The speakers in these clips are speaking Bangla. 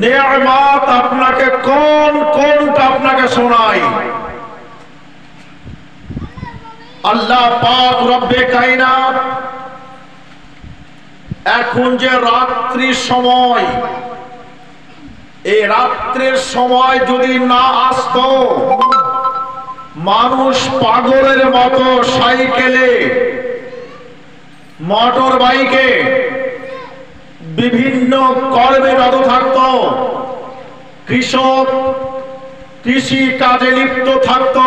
নেয়ামত আপনাকে কোনটা আপনাকে শোনায়? আল্লাহ পাক রব্বে কায়নাত এখন যে রাত্রির সময়, এই রাত্রের সময় যদি না আসতো, মানুষ পাগলের মতো সাইকেলে, মোটর বাইকে বিভিন্ন কর্মে রত থাকতো, কৃষক কৃষি কাজে লিপ্ত থাকতো,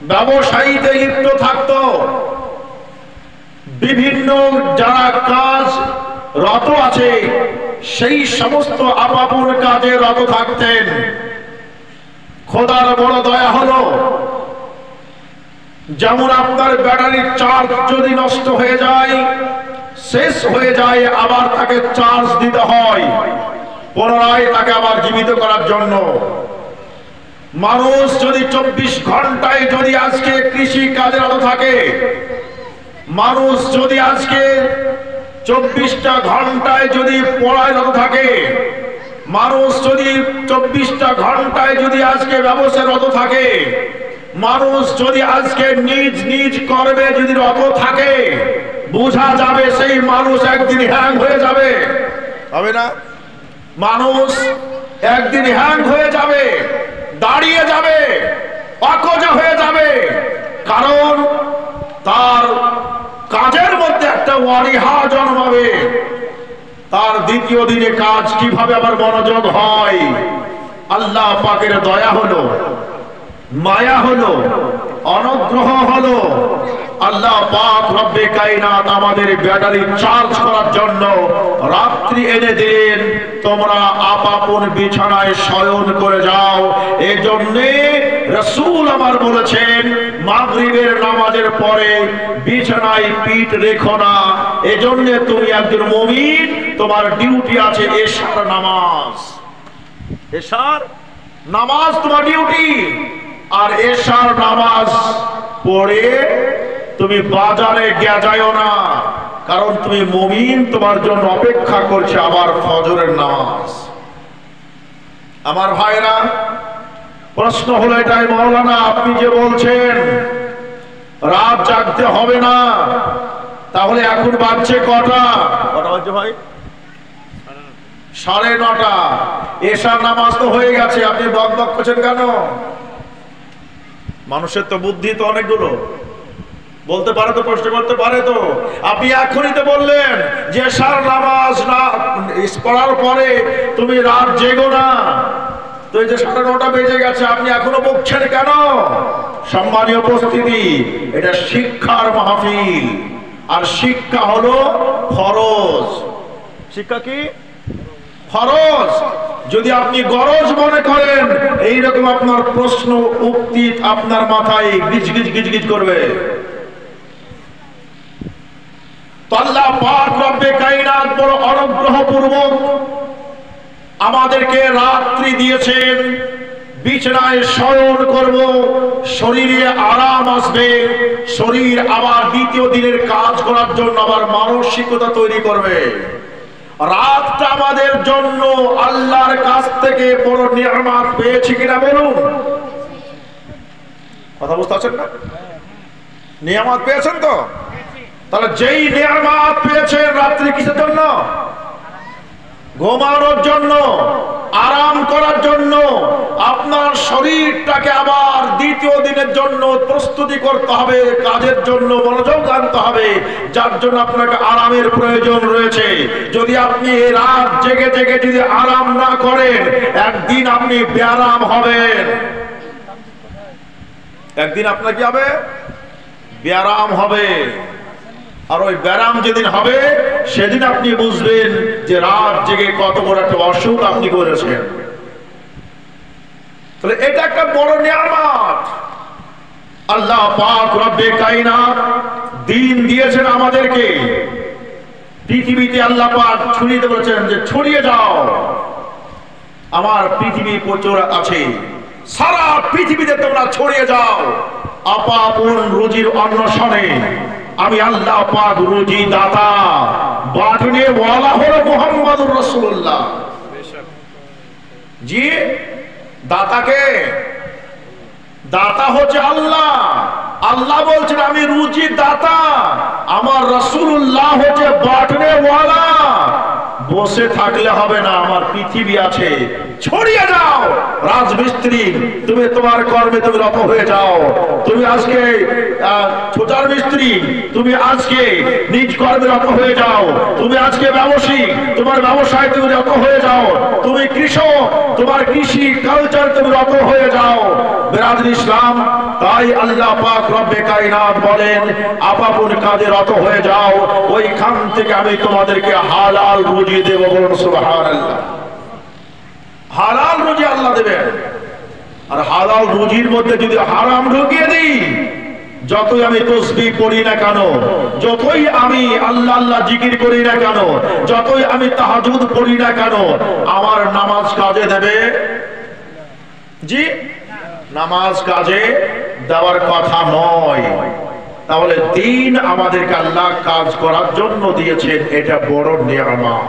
ব্যবসায়ীতে লিপ্ত থাকতো, বিভিন্ন যারা কাজ রত আছে সেই সমস্ত আপন কাজে রত থাকতেন। খোদার বড় দয়া হলো, যেমন আপনার ব্যাটারির চার্জ যদি নষ্ট হয়ে যায়, শেষ হয়ে যায়, আবার তাকে চার্জ দিতে হয় পুনরায় তাকে আবার জীবিত করার জন্য। মানুষ যদি 24 ঘন্টায় যদি আজকে কৃষি কাজে রত থাকে, মানুষ যদি আজকে 24টা ঘন্টায় যদি পড়ায় রত থাকে, মানুষ যদি 24টা ঘন্টায় যদি আজকে ব্যবসায় রত থাকে, মানুষ যদি আজকে নিজ নিজ কর্মে যদি রত থাকে, বোঝা যাবে সেই মানুষ একদিন হ্যাং হয়ে যাবে। হবে না? মানুষ একদিন হ্যাং হয়ে যাবে, দাঁড়িয়ে যাবে, অকজা হয়ে যাবে, কারণ তার কাজের মধ্যে একটা অনীহা জন্মাবে। তার দ্বিতীয় দিনে কাজ কিভাবে আবার মনোযোগ হয়? আল্লাহ পাকের দয়া হলো, মায়া হলো, অনুগ্রহ হলো, আল্লাহ পাক রব্বে কায়নাত আমাদের ব্যাটারি চার্জ করার জন্য রাত্রি এনে দিন। তোমরা আপন বিছানায় শয়ন করে যাও। এজন্যে রাসূল আমার বলেছেন, মাগরিবের নামাজের পরে বিছানায় পিঠ রেখো না। এজন্যে তুমি একজন মুমিন, তোমার ডিউটি আছে এশার নামাজ। এশার নামাজ তোমার ডিউটি। আর এশার নামাজ পড়ে তুমি বাজারে যাইও না, কারণ তুমি মুমিন, তোমার জন্য অপেক্ষা করছে আবার ফজরের নামাজ। আমার ভাইরা, প্রশ্ন হলো এটাই, মাওলানা আপনি যে বলছেন রাত জাগতে হবে না, তাহলে এখন বাজছে কটা? কটা বাজছে ভাই? 9:30। এশার নামাজ তো হয়ে গেছে, আপনি বক বক করছেন কেন? মানুষের তো বুদ্ধি তো অনেকগুলো, বলতে পারে তো, প্রশ্ন করতে পারে তো। আপনি এখনই তো বললেন যে এশার নামাজ না পড়ার পরে তুমি রাত জেগো না, তো এই যে 9:30 বেজে গেছে, আপনি এখনো বকছেন কেন? সম্মানীয় উপস্থিতি, এটা শিক্ষার মাহফিল, আর শিক্ষা হলো ফরজ। শিক্ষা কি? ফরজ। যদি আপনি গরজ মনে করেন, এইরকম আপনার প্রশ্ন উক্তি আপনার মাথায় গিজগিজ গিজগিজ করবে। তো আল্লাহ পাক রব্বে কায়নাত বড় অনুগ্রহ পূর্বক আমাদেরকে রাত্রি দিয়েছেন, বিছানায় শয়ন করব, শরীরে আরাম আসবে, শরীর আবার দ্বিতীয় দিনের কাজ করার জন্য আবার মানসিকতা তৈরি করবে। রাতটা আমাদের জন্য আল্লাহর কাছ থেকে বড় নিয়ামত পেয়েছি কিনা বলুন? কথা বুঝতে পারছেন না? নিয়ামত পেয়েছেন তো? তাহলে যেই নিয়ামত পেয়েছেন, রাত্রি কিসের জন্য? ঘুমানোর জন্য, আরাম করার জন্য। আপনার শরীরটাকে আবার দ্বিতীয় দিনের জন্য প্রস্তুতি করতে হবে, কাজের জন্য মনোযোগ আনতে হবে, যার জন্য আপনাকে আরামের প্রয়োজন রয়েছে। যদি আপনি রাত জেগে জেগে যদি আরাম না করেন, একদিন আপনি বেআরাম হবেন। একদিন আপনার কি হবে? বেআরাম হবে। আর ওই ব্যারাম যেদিন হবে, সেদিন আপনি বুঝবেন যে রাত জেগে কত বড় একটা অসুখ আপনি করেছেন। তাহলে এটা একটা বড় নিয়ামত। আল্লাহ পাক রব্বে কায়নাত দিন দিয়েছেন আমাদেরকে। পৃথিবীতে আল্লাহ পাক ছড়িয়ে বলেছেন যে ছড়িয়ে যাও, আমার পৃথিবী প্রচুর আছে, সারা পৃথিবীতে তোমরা ছড়িয়ে যাও আপন রুজির অন্বেষণে। আমি আল্লাহ পাক রুজি দাতা, বাঁটনে ওয়ালা হলো মুহাম্মাদুর রাসূলুল্লাহ। জি, দাতাকে, দাতা হচ্ছে আল্লাহ। আল্লাহ বলছেন আমি রুজি দাতা, আমার রাসূলুল্লাহ হচ্ছে বাটনে ওয়ালা। বসে থাকলে হবে না, আমার পৃথিবী আছে, ছড়িয়ে যাও। রাজমিস্ত্রি, তুমি তোমার কর্মে তুমি রত হয়ে যাও। তুমি আজকে ছোটার মিস্ত্রি, তুমি আজকে নিজ কর্মে রত হয়ে যাও। তুমি আজকে ব্যবসায়িক, তোমার ব্যবসায় তুমি রত হয়ে যাও। তুমি কৃষক, তোমার কৃষি কালচার তুমি রত হয়ে যাও। বিরাদরি ইসলাম, তাই আল্লাহ পাক রব্বে কায়নাত বলেন আপাপন কাজে রত হয়ে যাও, ওইখান থেকে আমি তোমাদেরকে হালাল রুজি দেব। বলুন সুবহানাল্লাহ। হালাল রুজি আল্লাহ দেবেন। আর হালাল রুজির মধ্যে যদি হারাম ঢুকিয়ে দিই, যতই আমি তাসবিহ পড়ি না কেন, যতই আমি আল্লাহ আল্লাহ জিকির করি না কেন, যতই আমি তাহাজ্জুদ পড়ি না কেন, আমার নামাজ কাজে দেবে? জি, নামাজ কাজে দেওয়ার কথা নয়। তাহলে দিন আমাদেরকে আল্লাহ কাজ করার জন্য দিয়েছেন, এটা বড় নিয়ামত।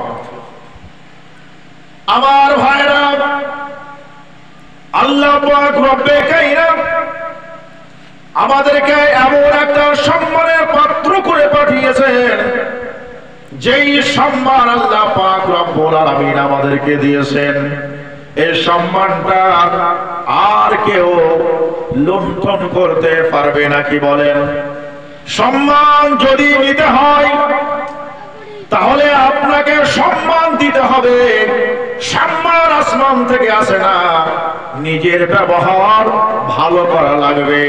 আমার ভাইরা, আল্লাহ পাক রব্বে কায়নাত আমাদেরকে এমন একটা সম্মানের পাত্র করে পাঠিয়েছেন, যেই সম্মান আল্লাহ পাক রব্বুল আলামিন আমাদেরকে দিয়েছেন, এই সম্মানটা আর কেউ লুণ্ঠন করতে পারবে না। কি বলেন? সম্মান যদি নিতে হয় তাহলে আপনাকে সম্মান দিতে হবে। সম্মান আসমান থেকে আসে না, নিজের ব্যবহার ভালো করা লাগবে।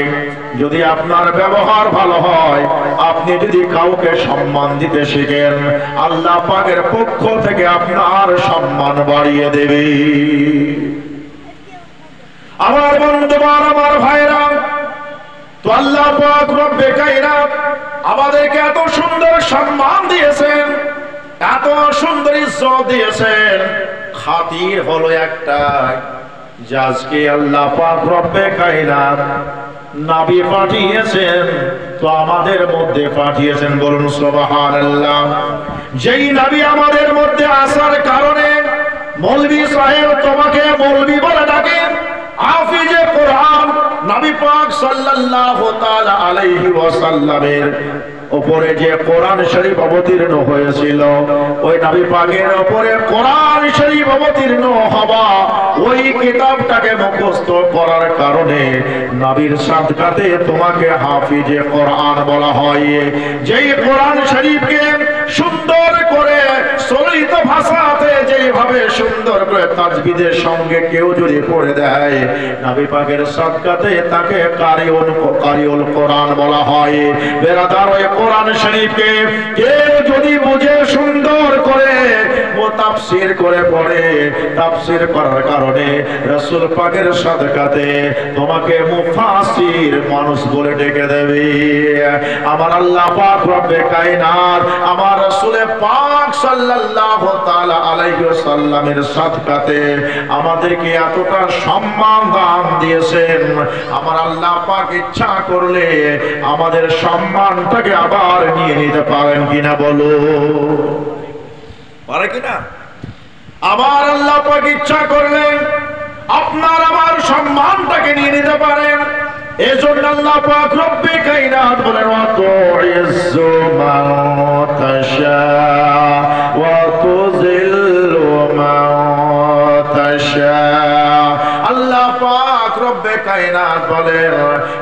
যদি আপনার ব্যবহার ভালো হয়, আপনি যদি কাউকে সম্মান দিতে শিখেন, আল্লাহ পাকের পক্ষ থেকে আপনার সম্মান বাড়িয়ে দেবে। আমার বন্ধুগণ, আমার ভাইরা, তো আল্লাহ পাক রব্বে কায়নাত আমাদেরকে এত সুন্দর সম্মান দিয়েছেন, এত সুন্দর ইজ্জত দিয়েছেন। খাতির হলো একটাই, যে আজকে আল্লাহ পাক রব্বে কায়নাত নবী পাঠিয়েছেন, তো আমাদের মধ্যে পাঠিয়েছেন। বলুন সুবহানাল্লাহ। যেই নবী আমাদের মধ্যে আসার কারণে মৌলভী সাহেব তোমাকে মৌলভী বলে ডাকেন, হাফিজে কোরআন নবী পাক সাল্লাল্লাহু তাআলা আলাইহি ওয়াসাল্লামের উপরে যে কোরআন শরীফ অবতীর্ণ হয়েছিল, ওই নবী পাকের উপরে কোরআন শরীফ অবতীর্ণ হওয়া, ওই কিতাবটাকে মুখস্থ করার কারণে নবীর সাদকাতে তোমাকে হাফিজে কোরআন বলা হয়। যেই কোরআন শরীফকে সুন্দর করে সলিত ভাষাতে যেভাবে সুন্দর করে তাজবিদের সঙ্গে কেউ যদি পড়ে দেয়, নবী পাকের সাদকাতে তাকে কারিউল কোরআন বলা হয়। বেরাদার, ওই কোরআন শরীফকে কেউ যদি বুঝে সুন্দর করে ও তাফসীর করে পড়ে, তাফসীর করার কারণে রাসূল পাকের সাদকাতে তোমাকে মুফাসসির মানুষ বলে ডেকে দেবে। আমার আল্লাহ পাক রব্বে কায়নাত আমার রাসূল পাক সাল্লাল্লাহু তাআলা আলাইহি ওয়াসাল্লামের সাদকাতে আমাদেরকে এতটা সম্মান দান দিয়েছেন। আমার আল্লাহ পাক ইচ্ছা করলে আমাদের সম্মানটাকে আবার নিয়ে নিতে পারেন কিনা? বলো, পারে কিনা? আবার আল্লাহ পাক ইচ্ছা করলে আপনার আমার সম্মানটাকে নিয়ে নিতে পারেন। এজন্য আল্লাহ পাক রব্বে কায়নাত বলেন, ওয়া তুইজ্জু মান তাশা ওয়া তুযিল্লু মান তাশা। আল্লাহ পাক রব্বে কায়নাত বলেন,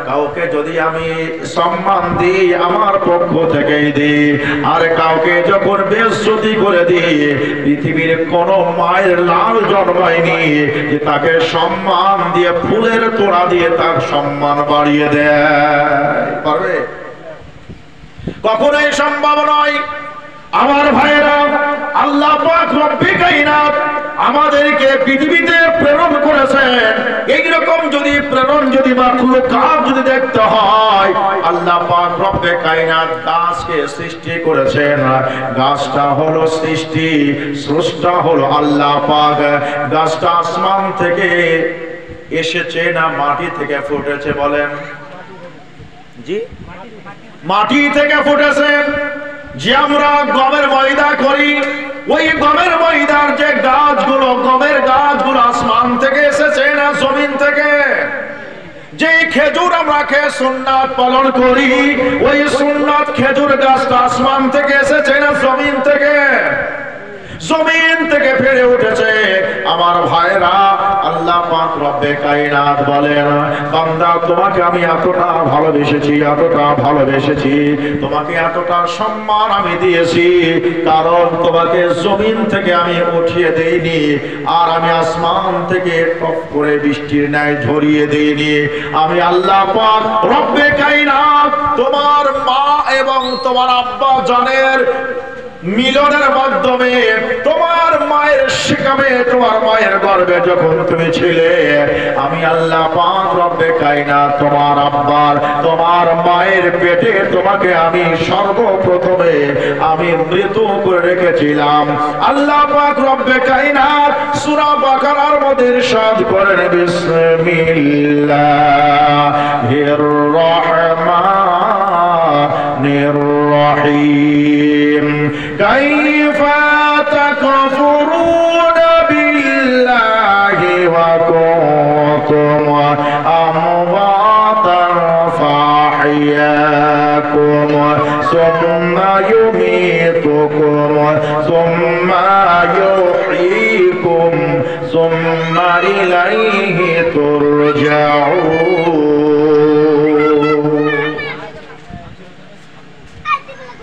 কাউকে যদি আমি সম্মান দিই আমার পক্ষ থেকেই দিই, আর কাউকে যখন বেইজ্জতি করে দিই, পৃথিবীর কোন মায়ের লাল জন্মায়নি যে তাকে সম্মান দিয়ে ফুলের তোড়া দিয়ে তার সম্মান বাড়িয়ে দেয়। পারবে? কখনোই সম্ভব নয়। আমার ভাইয়েরা, আল্লাহ পাক রব্বে কায়নাত আমাদেরকে পৃথিবীতে প্রেরণ করেছেন। এইরকম যদি প্রেরণ যদি মাখলুকাত যদি দেখতে হয়, আল্লাহ পাক রব্বে কায়নাত গাছকে সৃষ্টি করেছেন। গাছটা হলো সৃষ্টি, স্রষ্টা হলো আল্লাহ পাক। গাছটা আসমান থেকে এসেছে না মাটি থেকে ফুটেছে? বলেন। জি, মাটি থেকে ফুটেছে। যে আমরা গমের ময়দা করি, ওই গমের খেজুর আমরা খেয়ে সুন্নাত পালন করি, ওই সুন্নাত খেজুর গাছটা আসমান থেকে এসেছে না জমিন থেকে? জমিন থেকে ফেরে উঠেছে। আমার ভাইরা, আল্লাহ পাক রব্বে কায়নাত বলেন, বান্দা তোমাকে আমি এতটা ভালোবেসেছি, এতটা ভালোবেসেছি, তোমাকে এতটা সম্মান আমি দিয়েছি, কারণ তোমাকে জমিন থেকে আমি উঠিয়ে দেইনি, আর আমি আসমান থেকে টপ করে বৃষ্টির ন্যায় ঝরিয়ে দেইনি। আমি আল্লাহ পাক রব্বে কায়নাত তোমার মা এবং তোমার আব্বা জানের মিলনের মাধ্যমে, তোমার মায়ের শিকামে, তোমার মায়ের গর্ভে যখন তুমি ছিলে, আমি আল্লাহ পাক রব্বে কায়নাত তোমার আব্বার, তোমার মায়ের পেটে তোমাকে আমি সর্বপ্রথমে আমি মৃত করে রেখেছিলাম। আল্লাহ পাক রব্বে কায়নাত সূরা বাকারার মধ্যে ইরশাদ করেন, বিসমিল্লাহির রহমানির রহিম। কাইফা তাকফুরুন বিল্লাহি ওয়া কুনতুম আমওয়াতান ফাহইয়াকুম সুম্মা ইউমীতুকুম সুম্মা ইউহয়ীকুম সুম্মা ইলাইহি তুরজাউন।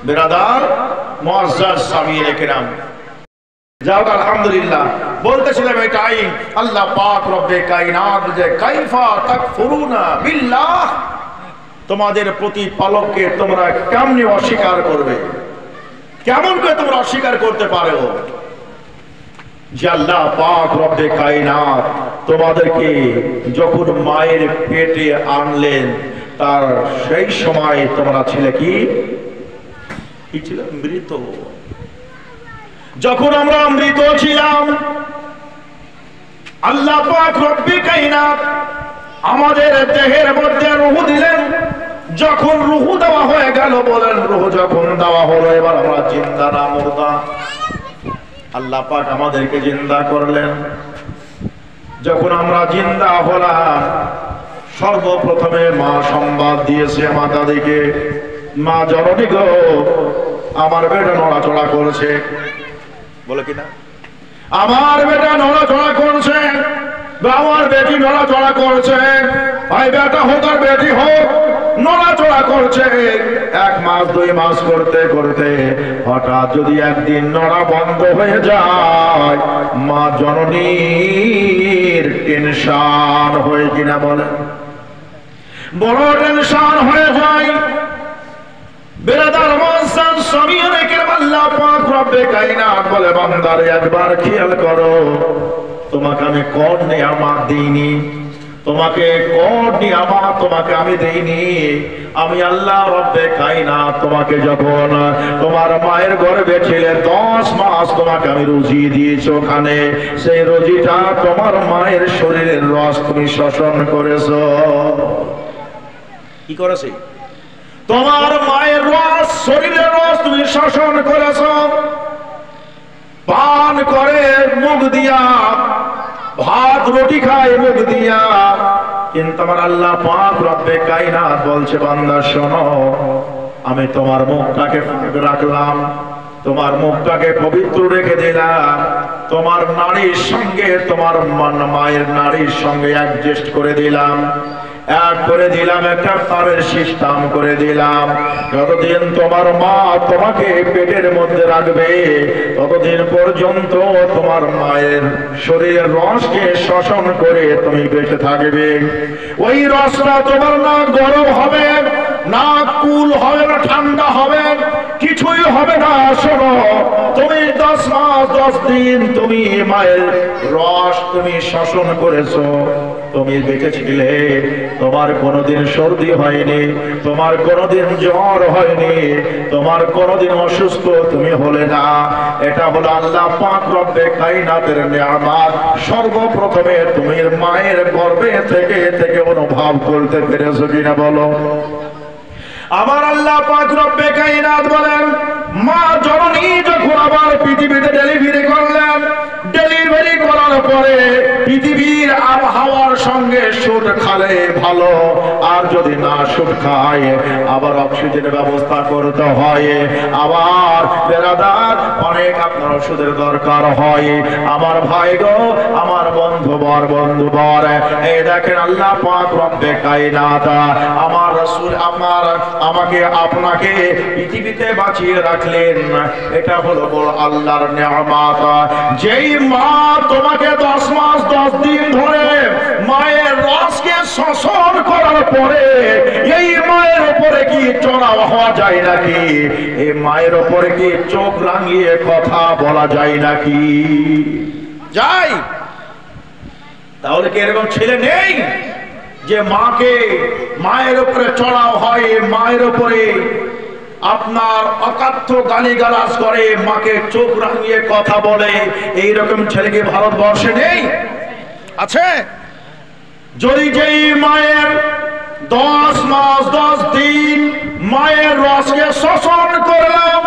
বিরাদার মুআজ্জাজ সামিঈনে কিরাম, যাও আলহামদুলিল্লাহ, বলতেছিলাম এটাই আল্লাহ পাক রব্বে কায়নাত যে কাইফা তাকফুরুনা বিল্লাহ, তোমাদের প্রতিপালককে তোমরা কেমনে অস্বীকার করবে? কেমন করে তোমরা অস্বীকার করতে পারো যে আল্লাহ পাক রব্বে কায়নাত তোমাদেরকে যখন মায়ের পেটে আনলেন, তার সেই সময় তোমরা ছিলে কি ছিল? মৃত। যখন আমরা মৃত ছিলাম, আল্লাহ পাক রব্বে কায়নাত আমাদের দেহের মধ্যে রূহ দিলেন। যখন রূহ দেওয়া হয়ে গেল, বলেন রূহ যখন দেওয়া হলো, এবার আমরা জিন্দা না মুর্দা? আল্লাহ পাক আমাদেরকে জিন্দা করলেন। যখন আমরা জিন্দা হলাম, সর্বপ্রথমে মা সংবাদ দিয়েছে আমার দাদিকে, মা জননী গো, আমার বেটা নড়াচড়া করেছে। বলে কিনা? আমার বেটা নড়াচড়া করছে, আমার বেটি নড়াচড়া করছে, ভাই বেটা হোক আর বেটি হোক, নড়াচড়া করছে। 1 মাস 2 মাস করতে করতে হঠাৎ যদি একদিন নড়া বন্ধ হয়ে যায়, মা জননীর টেনশন হয়ে কিনা? বলে বড় টেনশন হয়ে যায়। বেরাদার মুআজ্জাজ সামিঈনে কিরাম, আল্লাহ পাক রব্বে কায়নাত বলে, বান্দারে একবার খেয়াল করো, তোমাকে আমি কোন নিয়ামত দেইনি, তোমাকে কোন নিয়ামত তোমাকে আমি দেইনি? আমি আল্লাহ রব্বে কায়নাত তোমাকে যখন তোমার মায়ের গর্ভে ছিলে 10 মাস তোমাকে আমি রুজি দিয়েছি, ওখানে সেই রুজিটা তোমার মায়ের শরীরের রস তুমি শোষণ করেছো। কি করেছে? তোমার মায়ের রস, শরীরের রস তুমি শোষণ করেছ, পান করে মুখ দিয়া, ভাত রুটি খায় মুখ দিয়া। কিন্তু আমার আল্লাহ পাক রব্বে কায়নাত বলছে, বান্দা শোনো, আমি তোমার মুখটাকে রাখলাম, তোমার মুখটাকে পবিত্র রেখে দিলাম, তোমার নারীর সঙ্গে, তোমার মায়ের নারীর সঙ্গে অ্যাডজাস্ট করে দিলাম, এক করে দিলাম, একটা তারের সিস্টেম করে দিলাম। যতদিন তোমার মা তোমাকে পেটের মধ্যে রাখবে, ততদিন পর্যন্ত তোমার মায়ের শরীরের রসকে শোষণ করে তুমি বেঁচে থাকবে। ওই রসটা তোমার না গরম হবে, না কুল হবে, না ঠান্ডা হবে, কিছুই হবে না। শোনো, তুমি 10 মাস 10 দিন তুমি মায়ের রস তুমি শোষণ করেছো, তুমি বেঁচে ছিলে, তোমার কোনোদিন সর্দি হয়নি, তোমার কোনোদিন জ্বর হয়নি, তোমার কোনোদিন অসুস্থ তুমি হলে না। এটা হলো আল্লাহ পাক রব্বে কায়নাতের নিয়ামত। সর্বপ্রথমে তুমি মায়ের গর্ভে থেকে থেকে অনুভব করতে পেরেছো কিনা বলো? আমার আল্লাহ পাক রব্বে কায়নাত বলেন, মা জননী যখন আবার পৃথিবীতে ডেলিভারি করলেন, ডেলিভারি করার পরে পৃথিবীর আবহাওয়ার সঙ্গে সুট খালে ভালো আর যদি না সুদ খায় আবার অক্সিজেনের ব্যবস্থা করতে হয়, আবার বেরাদার অনেক আপনার ওষুধের দরকার হয়। আমার ভাই গো, আমার বন্ধুবর, এই দেখেন আল্লাহ পাক রব্বে কায়নাত আমার রাসূল আমাকে আপনাকে পৃথিবীতে বাঁচিয়ে রাখলেন। এটা হলো বড় আল্লাহর নিয়ামত। যেই মা তোমাকে 10 মাস 10 দিন ধরে মায়ের রসকে শোষণ করার পরে এই মায়ের উপরে কি চড়াও হওয়া যায় নাকি? এই মায়ের উপরে কি চোখ রাঙিয়ে কথা বলা যায় নাকি? যাই। তাহলে কি এরকম ছেলে নেই যে মায়ের উপরে চড়াও হয়, মায়ের উপরে আপনার অকাথ্য গালিগালাজ করে, মাকে চোখ রাঙিয়ে কথা বলে? এইরকম ছেলে কি ভারতবর্ষে নেই? আছে। যদি যেই মায়ের 10 মাস 10 দিন মায়ের রসকে শোষণ করলাম,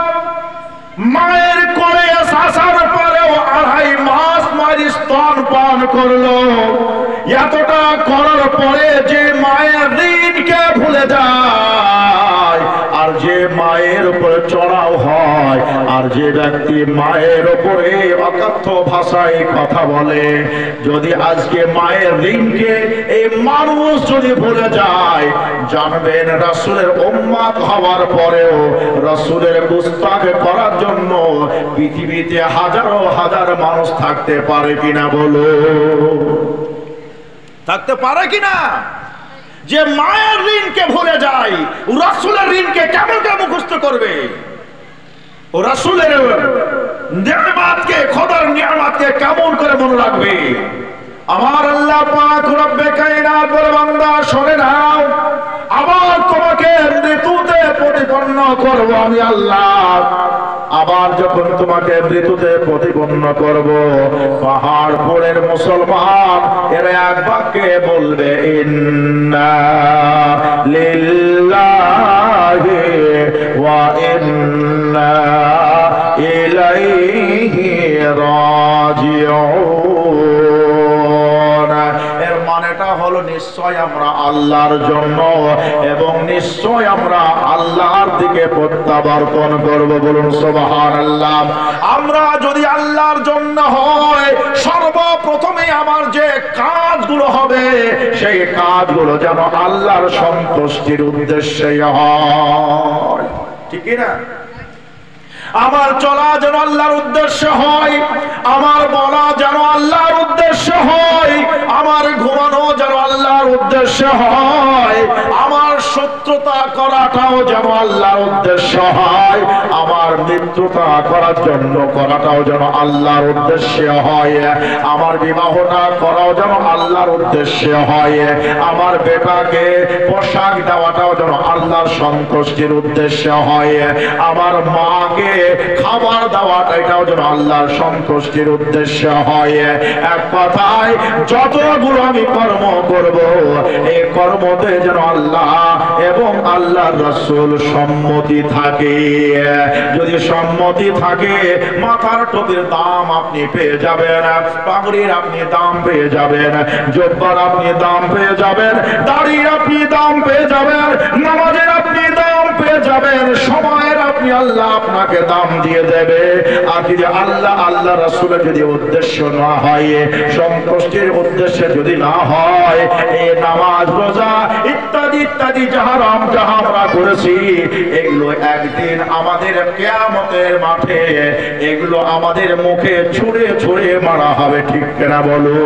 মায়ের কোলে আসার পরেও 2.5 মাস মায়ের স্তন পান করলো, এতটা করার পরে যে মায়ের ঋণকে ভুলে যায় আর যে মায়ের উপরে চড়াও হয় আর যে ব্যক্তি মায়ের উপরে অকথ্য ভাষায় কথা বলে, যদি আজকে মায়ের ঋণকে এই মানুষ যদি ভুলে যায়, জানবেন রাসূলের উম্মত হওয়ার পরেও রাসূলের গুস্তাখ করার জন্য পৃথিবীতে হাজারো হাজার মানুষ থাকতে পারে কিনা বলো? থাকতে পারে কিনা? যে মায়ের ঋণকে ভুলে যায়, ও রাসূলের ঋণকে কেমন মুখস্থ করবে? ও রাসূলের নিয়ামতকে, খোদার নিয়ামতকে কেমন করে মনে রাখবে? আমার আল্লাহ পাক রব্বে কায়নাত বলে, বান্দা শুনে নাও, আবার তোমাকে মৃত্যুতে প্রতিপন্ন করব আমি আল্লাহ। আবার যখন তোমাকে মৃত্যুতে প্রতিপন্ন করব, পাহাড় পড়ের মুসলমান এরা এক বাক্যে বলবে, ইন্না লিল্লাহি ওয়া ইন্না ইলাইহি রাজিউন। এর মানেটা হলো নিশ্চয় আমরা আল্লাহর জন্য এবং নিশ্চয় আমরা আল্লাহর দিকে প্রত্যাবর্তন করব। বলুন সুবহানাল্লাহ। আমরা যদি আল্লাহর জন্য হয়, সর্বপ্রথমে আমার যে কাজগুলো হবে সেই কাজগুলো যেন আল্লাহর সন্তুষ্টির উদ্দেশ্যে হয়, ঠিক না? আমার চলা যেন আল্লাহর উদ্দেশ্য হয়, আমার বলা যেন আল্লাহর উদ্দেশ্য হয়, আমার ঘুমানো যেন আল্লাহর উদ্দেশ্য হয়, আমার শত্রুতা করাটাও যেন আল্লাহর উদ্দেশ্য হয়, আমার মিত্রতা করার জন্য করাটাও যেন আল্লাহর উদ্দেশ্য হয়, আমার বিবাহটা করাও যেন আল্লাহর উদ্দেশ্য হয়, আমার বেটাকে পোশাক দেওয়াটাও যেন আল্লাহর সন্তুষ্টির উদ্দেশ্য হয়, আমার মাকে খাবার দেওয়াটা এটাও যেন আল্লাহর সন্তুষ্টির উদ্দেশ্য হয়। এক কথায় যতগুলো আমি কর্ম করব, এই কর্মতে যেন আল্লাহ এবং আল্লাহর রাসূল সম্মতি থাকে। যদি সম্মতি থাকে, মাথার টুপির দাম আপনি পেয়ে যাবেন, পাগড়ির আপনি দাম পেয়ে যাবেন, জুব্বার আপনি দাম পেয়ে যাবেন, দাড়ির আপনি দাম পেয়ে যাবেন, নামাজের আপনি দাম পেয়ে যাবেন, সময়ের আপনি আল্লাহ আপনাকে দাম দিয়ে দেবে। আর যদি আল্লাহ রাসূলের যদি উদ্দেশ্য না হয়, সন্তুষ্টির উদ্দেশ্যে যদি না হয়, এই নামাজ রোজা ইত্যাদি ইত্যাদি যাহা আমরা করেছি, এগুলো একদিন আমাদের কিয়ামতের মাঠে এগুলো আমাদের মুখে ছুঁড়ে ছুঁড়ে মারা হবে, ঠিক কিনা বলো?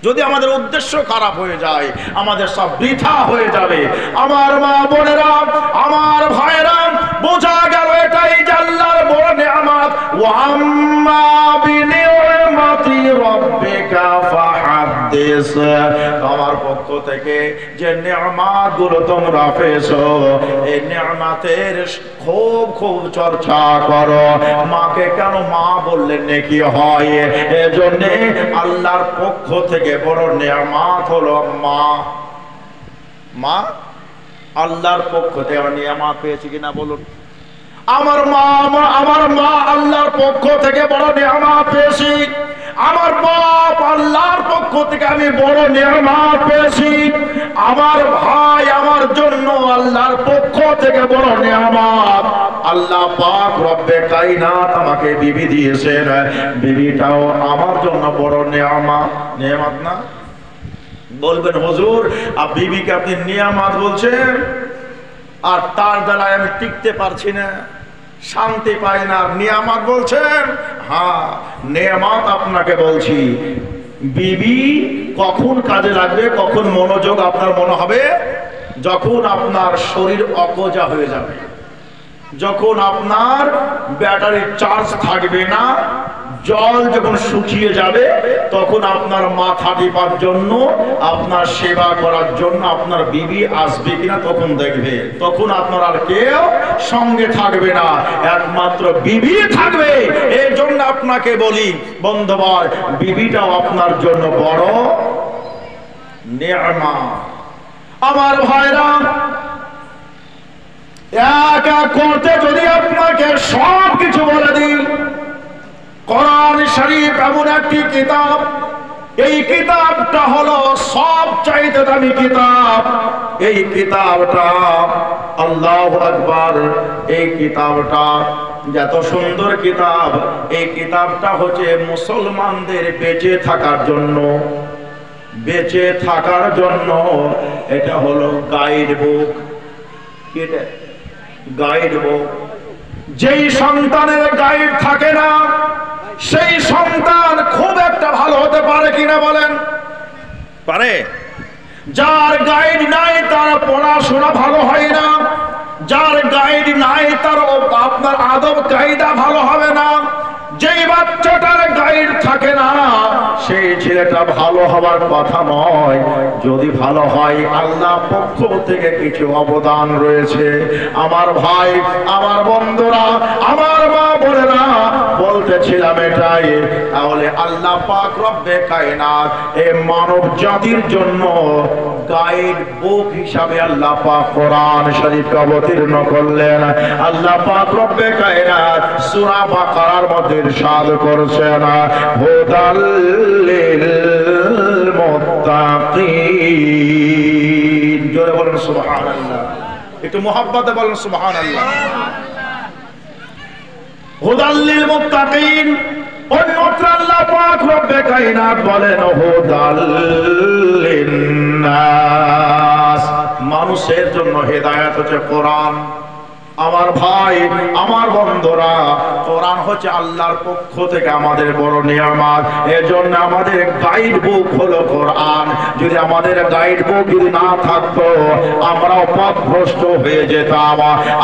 যদি আমাদের উদ্দেশ্য খারাপ হয়ে যায়, আমাদের সব বৃথা হয়ে যাবে। আমার মা বোনেরা, আমার ভাইরা, বোঝা গেল এটাই যে আল্লাহর বড় নিয়ামত। ওয়া আম্মা বিনিয়ামতি রাব্বিকা ফাহাদ্দিস। আমার পক্ষ থেকে যে নিয়ামতগুলো তোমরা পেয়েছো, এই নিয়ামতের খুব খুব চর্চা করো। মাকে কেন মা বললে নেকি হয়? এজন্য আল্লাহর পক্ষ থেকে বড় নিয়ামত হলো মা। মা আল্লাহর পক্ষ থেকে নিয়ামত পেয়েছি কিনা বলুন? আমার মা আল্লাহর পক্ষ থেকে বড় নিয়ামত পেয়েছি। আমার বাপ আল্লাহর পক্ষ থেকে আমি বড় নিয়ামত পেয়েছি, আমার ভাই আমার জন্য আল্লাহর পক্ষ থেকে বড় নিয়ামত। আল্লাহ পাক রব্বে কায়নাত আমাকে বিবি দিয়েছেন, বিবিটাও আমার জন্য বড় নিয়ামত। নিয়ামত না? বলবেন হুজুর বিবিকে আপনি নিয়ামত বলছেন, আর তার দ্বারাই আমি টিকতে পারছি না, শান্তি পাই না, নিয়ামত বলছেন? হ্যাঁ, নিয়ামত আপনাকে বলছি। বিবি কখন কাজে লাগবে, কখন মনোযোগ আপনার মনে হবে? যখন আপনার শরীর অকজা হয়ে যাবে, যখন আপনার ব্যাটারি চার্জ থাকবে না, জল যখন শুকিয়ে যাবে, তখন আপনার মাথা টিপার জন্য, আপনার সেবা করার জন্য আপনার বিবি আসবে কিনা তখন দেখবে। তখন আপনার আর কেউ সঙ্গে থাকবে না, একমাত্র বিবি থাকবে। এই জন্য আপনাকে বলি বন্ধুবর, বিবিটাও আপনার জন্য বড় নিয়ামত। আমার ভাইরা, এক এক করতে যদি আপনাকে সব কিছু বলে দিই, কোরআন শরীফ এমন একটি কিতাব, এই কিতাবটা হলো সবচাইতে দামি কিতাব। এই কিতাবটা আল্লাহু আকবার, এই কিতাবটা যত সুন্দর কিতাব, এই কিতাবটা হচ্ছে মুসলমানদের বেঁচে থাকার জন্য, বেঁচে থাকার জন্য। এটা হলো গাইড বুক। এটা গাইড বুক। যেই সন্তানের গাইড থাকে না, সেই সন্তান খুব একটা ভালো হতে পারে কিনা বলেন? পারে? যার গাইড নাই তার পড়াশোনা ভালো হয় না, যার গাইড নাই তার আপনার আদব কায়দা ভালো হবে না। যেই বাচ্চাটার গাইড থাকে না, সেই ছেলেটা ভালো হবার কথা নয়। যদি ভালো হয়, আল্লাহ পক্ষ থেকে কিছু অবদান রয়েছে। আমার ভাই, আমার বন্ধুরা, আমার মা বোনেরা, বলতেছিলাম এটাই। তাহলে আল্লাহ পাক রব্বে কায়নাত এই মানব জাতির জন্য গাইড বুক হিসাবে আল্লাহ পাক কোরআন শরীফকে অবতীর্ণ করলেন। আল্লাহ পাক রব্বে কায়নাত সূরা বাকারার মধ্যে ইরশাদ করেছেন, হুদাল লিল মুত্তাকিন। জোরে বলেন সুবহানাল্লাহ, একটু মুহাব্বতে বলেন সুবহানাল্লাহ। হুদাল লিল মুত্তাকিন। অন্যত্র আল্লাহ পাক রব্বে কায়নাত বলেন হুদাল লিন্নাস। মানুষের জন্য হেদায়েত হচ্ছে কোরআন। আমার ভাই, আমার বন্ধুরা, কোরআন হচ্ছে আল্লাহর পক্ষ থেকে আমাদের বড় নিয়ামত। এজন্য আমাদের গাইড বুক হলো কোরআন। যদি আমাদের গাইড বুক যদি না থাকতো, আমরাও পথভ্রষ্ট হয়ে যেতাম।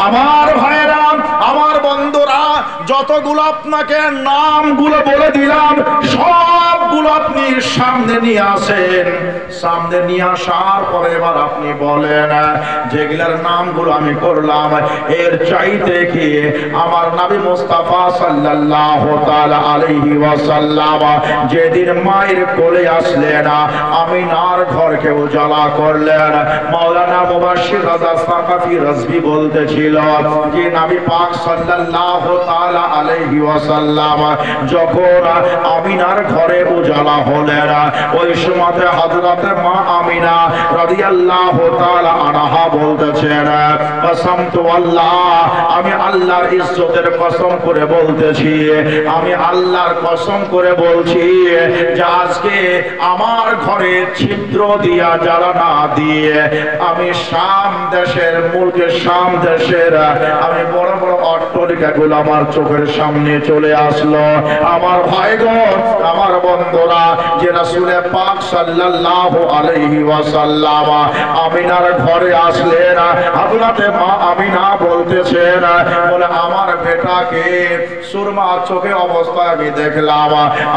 আমার ভাইরা, আমার বন্ধুরা, যতগুলো আপনাকে নামগুলো বলে দিলাম, সবগুলো আপনি সামনে নিয়ে আসেন। সামনে নিয়ে আসার পরে এবার আপনি বলেন, যেগুলোর নামগুলো আমি করলাম, এর চাইতে কি আমার নবী মুস্তাফা সাল্লাল্লাহু তাআলা আলাইহি ওয়াসাল্লাম যেদিন মায়ের কোলে আসলেন, আমিনার ঘরকে উজালা করলেন। মাওলানা মুবাশশির রাজা সাকাফি রাজভী বলতেছিল যে নবী পাক সাল্লাল্লাহু তাআলা আলাইহি ওয়াসাল্লাম যখন আমিনার ঘরে উজালা হলেন, ওই সময়তে হযরতে মা আমিনা রাদিয়াল্লাহু তাআলা আনহা বলতেছেন, কসমতু আল্লাহ, আমি আল্লাহর ইজ্জতের কসম করে বলতেছি, আমি আল্লাহর কসম করে বলছি যে আজকে আমার ঘরে ছিদ্র দিয়া জ্বালানা দিয়ে আমি শাম দেশের মুলকে শাম দেশের আমি বড় বড় অট্টালিকাগুলো আমার চোখের সামনে চলে আসলো। আমার ভাইগণ, আমার বন্ধুরা, যে রাসূল পাক সাল্লাল্লাহু আলাইহি ওয়াসাল্লাম আমিনার ঘরে আসলেন, হযরতে মা আমিনা বলতেছেন, বলে আমার বেটাকে সুরমা চোখে অবস্থায় আমি দেখলাম,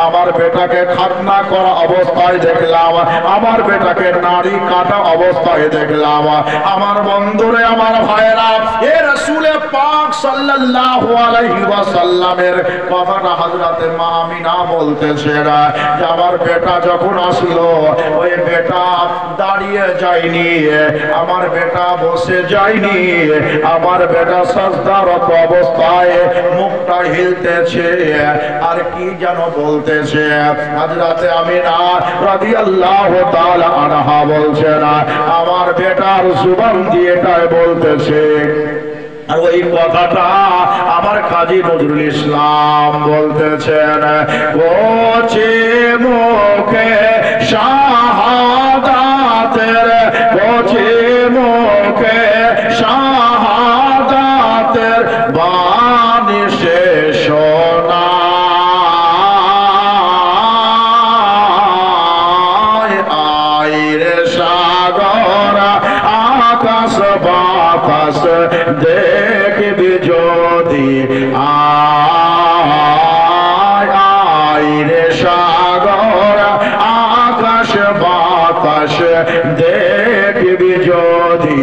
আমার বেটাকে খাতনা করা অবস্থায় দেখলাম, আমার বেটাকে নারী কাটা অবস্থায় দেখলাম। আমার বন্ধুরে, আমার ভাইরা, এ রাসূল পাক পাক সাল্লাল্লাহু আলাইহি ওয়াসাল্লামের কথাটা হযরতে মা আমিনা বলতেছেন যে আমার বেটা যখন আসলো ওই বেটা দাঁড়িয়ে যায়নি, আমার বেটা বসে যায়নি, আমার বেটা সাজদারত অবস্থায় মুখটা হিলতেছে আর কি যেন বলতেছে। হযরতে আমিনা রাদিয়াল্লাহু তাআলা আনহা বলছেন আমার বেটার জুবান দিয়ে এটাই বলতেছে। আর ওই কথাটা আমার কাজী নজরুল ইসলাম বলতেছেন, কোচে মুখে শাহাদাতের, কোচে মুখে শাহাদাতের বাণী সে শোনায়, আইরে সাগর আকাশ বাতাস দেখবি যদি, আইরে সাগর আকাশ বাতাস দেখবি যদি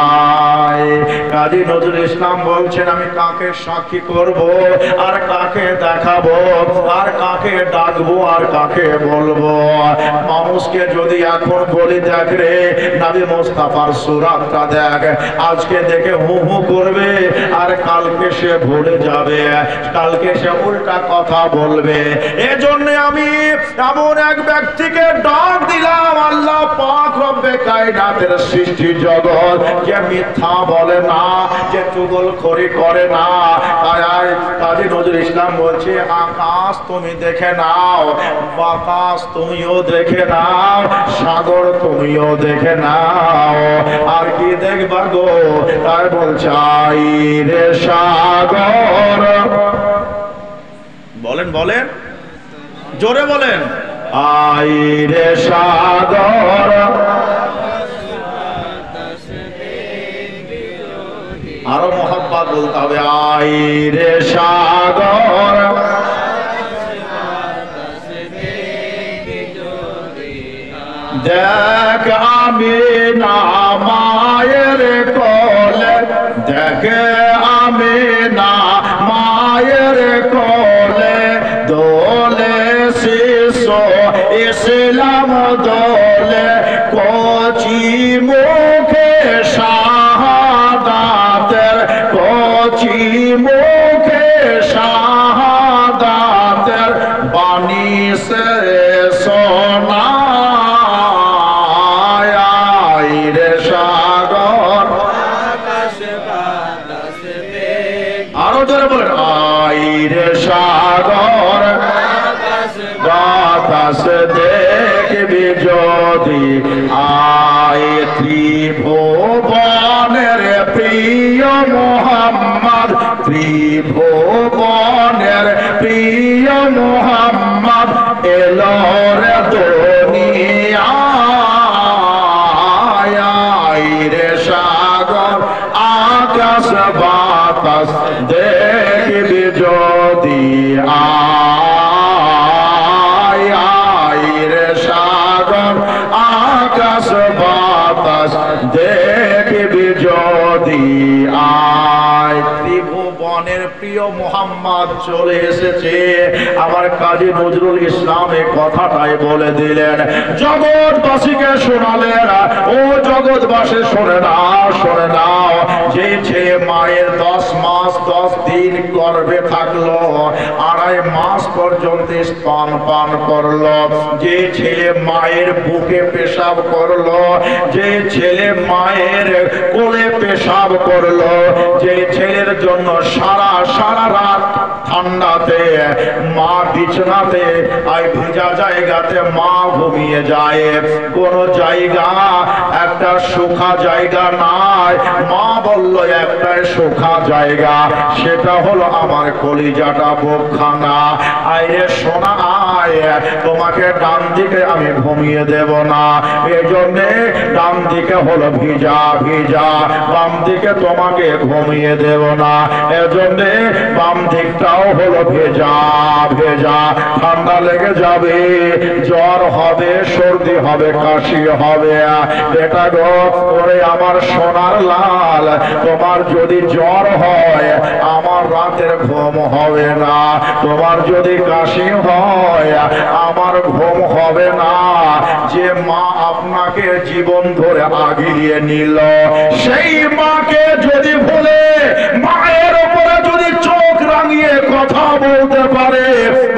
আয়। কাজী নজরুল ইসলাম বলছেন আমি কাকে সাক্ষী করব আর কাকে দেখাবো আর কাকে ডাকবো আর কাকে বলবো। মানুষকে যদি এখন বলি দেখ রে নবী মুস্তাফার সুরাতটা দেখ, আজকে দেখে হু হু করবে আর কালকে সে ভুলে যাবে, কালকে সে উল্টা কথা বলবে। এজন্য আমি এমন এক ব্যক্তিকে ডাক দিলাম, আল্লাহ পাক রব্বে কায়নাতের সৃষ্টি জগৎ, যে মিথ্যা বলে না, যে চুগলখড়ি করে না। কাজী নজরুল ইসলাম বলছে আকাশ তুমি দেখে নাও, বাতাস তুমিও দেখে নাও, সাগর তুমিও দেখে নাও, আর কি দেখবা গো? তাই বলছে আইরে সাগর, বলেন বলেন জোরে বলেন, আইরে সাগর, আরো মোহাম্মদ বলতে হবে, আইরে সাগর, দেখ আমি না মায়ের কোলে, দেখ আমি না মায়ের কোলে, দোলে শিশু ইসলাম দোলে, কচি মুখে শাহাদাতের, কচি মুখে শাহাদাতের বাণী সে শোনায়, আইরে সাগর আরো জোরে বলেন, আইরে সাগর বাতাস দেখবি যদি আয়, ত্রিভুবনের প্রিয় মোহাম্মদ, ত্রিভুবনের প্রিয় মোহাম্মদ এলো রে দুনিয়ায়, আইরে সাগর আকাশ বাতাস দেখবি যদি আয়, আইরে সাগর আকাশ বাতাস দেখবি যদি আয়। ত্রিভুবনের প্রিয় মোহাম্মদ চলে এসেছে। আমার কাজী নজরুল ইসলাম এই কথাটাই বলে দিলেন, জগৎবাসীকে শোনালেন, ও জগৎবাসী শোনে নাও, শোনে নাও, যে ছেলে মায়ের 10 মাস 10 দিন গর্ভে থাকলো, 2.5 মাস পর্যন্ত স্তন পান করলো, যে ছেলে মায়ের বুকে পেশাব করলো, যে ছেলে মায়ের কোলে পেশাব করলো, যে ছেলের জন্য সারা রাত ঠান্ডাতে মা বিছানাতে আর ভিজা জায়গাতে মা ঘুমিয়ে যায়, কোন জায়গা একটা শুখা জায়গা নাই, মা বলল একটাই শুখা জায়গা, সেটা হলো আমার কলিজাটা বুকখানা। আইরে সোনা আয়, তোমাকে ডান দিকে আমি ঘুমিয়ে দেব না, এই জন্যে ডান দিকে হলো ভিজা ভিজা, বাম দিকে তোমাকে ঘুমিয়ে দেব না, এজন্যে বাম দিকটা শরীরটাও হলো ভেজা ভেজা, ঠান্ডা লেগে যাবে, জ্বর হবে, সর্দি হবে, কাশি হবে। বেটা গো, ওরে আমার সোনার লাল, তোমার যদি জ্বর হয় আমার রাতের ঘুম হবে না, তোমার যদি কাশি হয় আমার ঘুম হবে না। যে মা আপনাকে জীবন ধরে আগিয়ে নিল, সেই মাকে যদি ভুলে মায়ের উপরে যদি চোখ রাঙিয়ে কথা বলতে পারে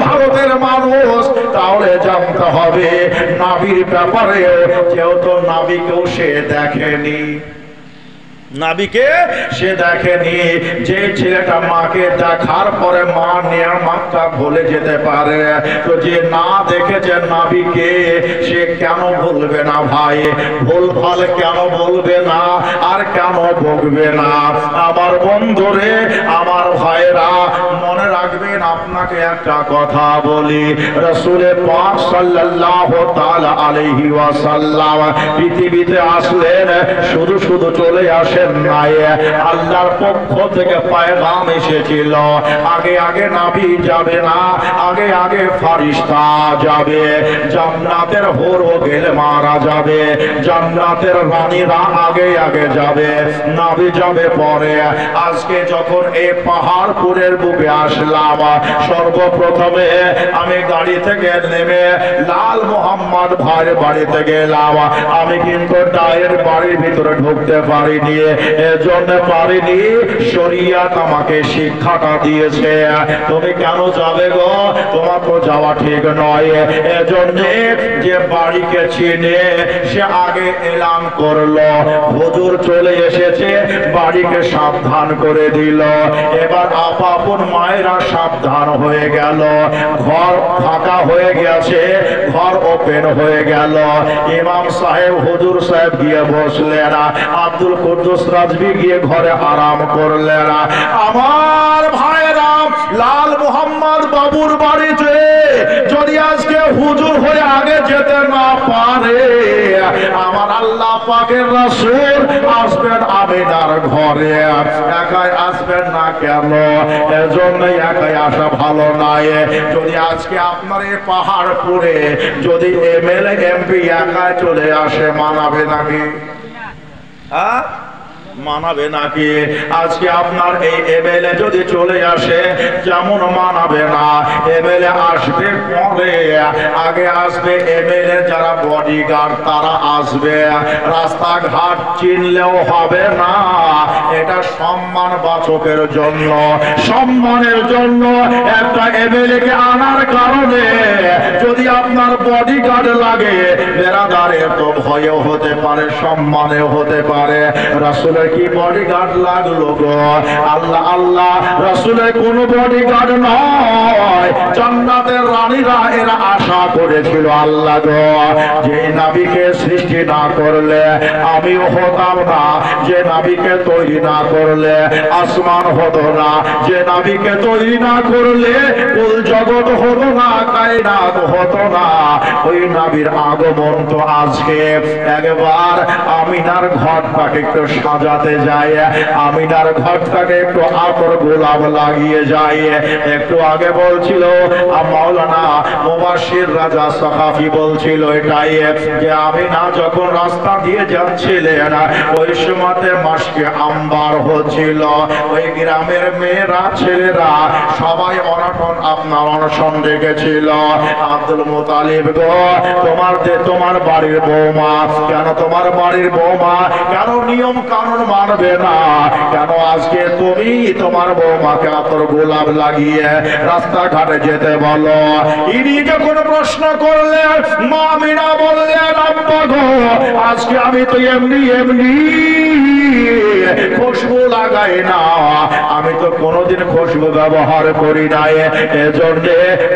ভারতের মানুষ, তাহলে জানতে হবে নাবির ব্যাপারে যেহেতু নাবিকেও সে দেখেনি, নাবিকে সে দেখেনি। যে ছেলেটা মাকে দেখার পরে মা নিয়ামতটা ভুলে যেতে পারে, তো যে না দেখেছে নাবিকে সে কেন বলবে না ভাই? ভুল ভাল কেন বলবে না আর কেন বকবে না? আমার বন্ধুরে, আমার ভাইরা, মনে রাখবেন আপনাকে একটা কথা বলি, রাসূল পাক সাল্লাল্লাহু তাআলা আলাইহি ওয়াসাল্লাম পৃথিবীতে আসলেন, শুধু শুধু চলে আসেন নাই, আল্লাহর পক্ষ থেকে পয়গাম এসেছিল। আগে আগে নবী যাবে না, আগে আগে ফেরেশতা যাবে, জান্নাতের হুর গেলে মারা যাবে, জান্নাতের রানীরা আগে আগে যাবে, নবী যাবে পরে। আজকে যখন এই পাহাড়পুরের বুকে আসলাম, সর্বপ্রথমে আমি গাড়ি থেকে নেমে লাল মোহাম্মদ ভাইয়ের বাড়িতে গেলাম। আমি কিন্তু ডায়ের বাড়ির ভিতরে ঢুকতে পারিনি, এজন্য পারিনি, শরিয়ত আমাকে শিক্ষাটা দিয়েছে। তুমি কেন যাবে গো? তোমার তো যাওয়া ঠিক নয়। এজন্য যে বাড়িকে চিনে সে আগে এলান করলো, হুজুর চলে এসেছে, বাড়িকে সাবধান করে দিল। এবার আপন মায়েরা সাবধান হয়ে গেল, ঘর ফাঁকা হয়ে গেছে, ঘর ওপেন হয়ে গেল। ইমাম সাহেব, হুজুর সাহেব গিয়ে বসলেন, আব্দুল কুদ্দুস রাজবি গিয়ে ঘরে আরাম করলেন। আমার ভাইরা, লাল মোহাম্মদ বাবুর বাড়িতে যদি আজকে হুজুর হয়ে আগে যেতে না পারে, আমার আল্লাহ পাকের রাসূল আসবেন আমিনার ঘরে। একাই আসবেন না কেন? এজন্য একাই আসা ভালো নয়। যদি আজকে আপনার এই পাহাড়পুরে যদি এমএলএ এমপি একাই চলে আসে, মানাবে নাকি? মানাবে নাকি? আজকে আপনার এই এমএলএ যদি চলে আসে, যেমন মানাবে না। এমএলএ আসবে পরে, আগে আসবে এমএলএ যারা বডিগার্ড তারা আসবে। রাস্তাঘাট চিনলেও হবে না, এটা সম্মান বাচকের জন্য, সম্মানের জন্য একটা এমএলএ কে আনার কারণে যদি আপনার বডিগার্ড লাগে, বেরাদারে তো ভয়ও হতে পারে, সম্মানেও হতে পারে। রাসূলের কি বডিগার্ড লাগলো গো? আল্লাহ আল্লাহ, রাসূলের কোন বডিগার্ড নয়, জান্নাতের রানীরা এরা আশা করেছিল আল্লাহ গো, যে নবীকে সৃষ্টি না করলে আমিও হতাম না, যে নবীকে তৈরি না করলে আসমান হতো না, যে নবীকে তৈরি না করলে কুল জগৎ হতো না, কায়নাত হতো না। ওই নবীর আগমন তো আজকে একবার আমিনার ঘরটাকে একটু সাজাতে যায়, আমিনার ঘরটাকে একটু আতর গোলাপ লাগিয়ে যায়। একটু আগে বলছিল মাওলানা মুবাশশির রাজা সাকাফি বলছিল এটাই, যে আমিনা যখন রাস্তা দিয়ে যাচ্ছিলেন ওই সময়তে মাসকে আম্বার হচ্ছিল, ওই গ্রামের মেয়েরা ছেলেরা সবাই অনশন, আপনার অনশন ডেকেছিল। আব্দুল মুতালিব গো, তোমার বাড়ির বৌমা কেন, তোমার বাড়ির বৌমা কেন নিয়ম কানুন মানবে না? কেন আজকে তুমি তোমার বৌমাকে আতর গোলাপ লাগিয়ে রাস্তাঘাটে যেতে বলো? ইনি যখন প্রশ্ন করলেন, মা আমিনা বললেন, আব্বা গো, আজকে আমি তো এমনি এমনি খুশবু লাগাই না, আমি তো কোনোদিন খুশবু ব্যবহার করি নাই, এজন্য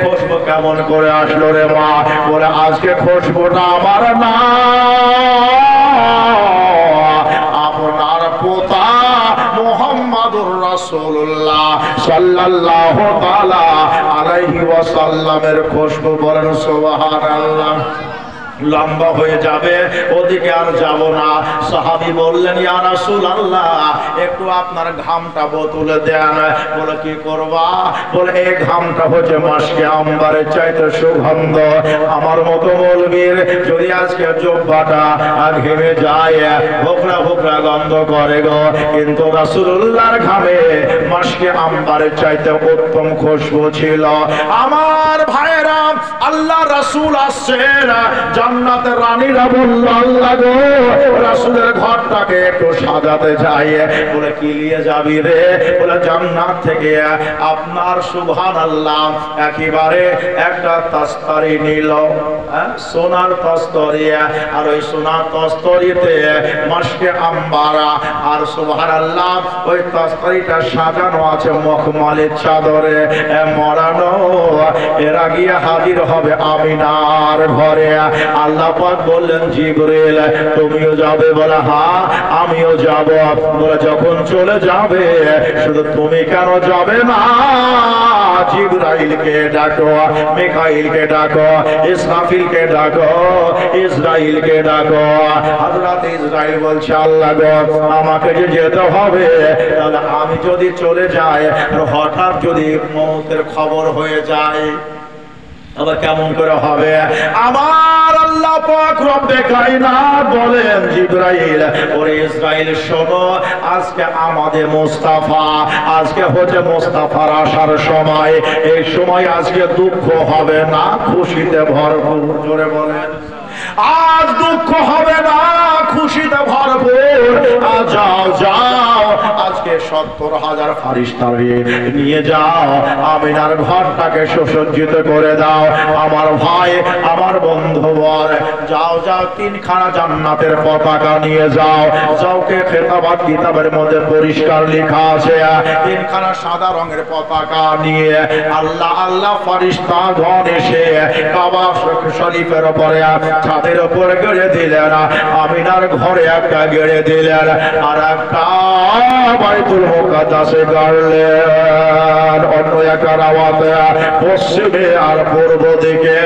খুশবু কেমন করে আসলো রে মা? বলে আজকে খুশবুটা আমার না, আপনার পোতা মুহাম্মাদুর রাসূলুল্লাহ সাল্লাল্লাহু তাআলা আলাইহি ওয়াসাল্লামের খুশবু। বলেন সুবহানাল্লাহ। লম্বা হয়ে যাবে, ওদিকে আর যাব না। সাহাবী বললেন, ইয়া রাসূলুল্লাহ, একটু আপনার ঘামটা বোতলে দেন। বলে কি করবা? বলে এই ঘামটা হচ্ছে মাসকে আম্বারের চাইতে সুগন্ধ। আমার মতো মৌলবীর যদি আজকে জুব্বাটা ঘেমে যায়, ভোকরা ভোকরা গন্ধ করে গো, কিন্তু রাসূলুল্লাহর ঘামে মাসকে আম্বারের চাইতে উত্তম খুশবু ছিল। আমার ভাইরা, আল্লাহ রাসূল আসছেন, জান্নাতের রানীরা বলল, আল্লাহ গো, রাসূলের ঘরটাকে একটু সাজাতে যাই। বলে কি নিয়ে যাবি রে? বলে জান্নাত থেকে আপনার সুবহানাল্লাহ একেবারে একটা তস্তরি নিল, সোনার তস্তরি, আর ওই সোনার তস্তরিতে মাসকে আম্বারা, আর সুবহানাল্লাহ ওই তস্তরিটা সাজানো আছে মখমলের চাদরে মরানো। এরা গিয়ে হাজির হবে আমিনার ঘরে। আল্লাহ পাক বললেন, জিবরিল তুমিও যাবে? বলে হ্যাঁ আমিও যাব। বলে যখন চলে যাবে, শুধু তুমি কেন যাবে না, জিবরাইলকে ডাকো, মিকাইলকে ডাকো, ইসরাফিলকে ডাকো, ইসরাইলকে ডাকো। হযরত ইসরাইল বলছে, আল্লাহ গো, আমাকে যে যেতে হবে, তাহলে আমি যদি চলে যাই হঠাৎ যদি মওতের খবর হয়ে যায়, আবার কেমন করে হবে? আমার আল্লাহ পাক রব্বে কায়নাত বলেন, জিবরাইল ওরে ইসরাইল শোনো, আজকে আমাদের মুস্তাফা, আজকে হচ্ছে মুস্তাফার আসার সময়। এই সময় আজকে দুঃখ হবে না, খুশিতে ভরপুর। জোরে বলেন, আজ দুঃখ হবে না, খুশিতে ভরপুর। যাও যাও, আজকে 70,000 ফারিস্তা নিয়ে যাও, আমিনার ঘরটাকে সুসজ্জিত করে দাও। আমার ভাই, আমার বন্ধুবর, যাও যাও, 3খানা জান্নাতের পতাকা নিয়ে যাও। যাওকে খেতাবাত কিতাবের মধ্যে পরিষ্কার লেখা আছে, 3খানা সাদা রঙের পতাকা নিয়ে আল্লাহ আল্লাহ ফারিস্তা গণ এসে কাবা শরীফের উপরে ছাদের উপর গেড়ে দিলেন, আমিনার ঘরে একটা গেড়ে দিলেন, আর একটা বাইতুল মুকাদ্দাসে গাড়লেন। অন্য একটা রাওয়াতে পশ্চিমে আর পূর্ব দিকে,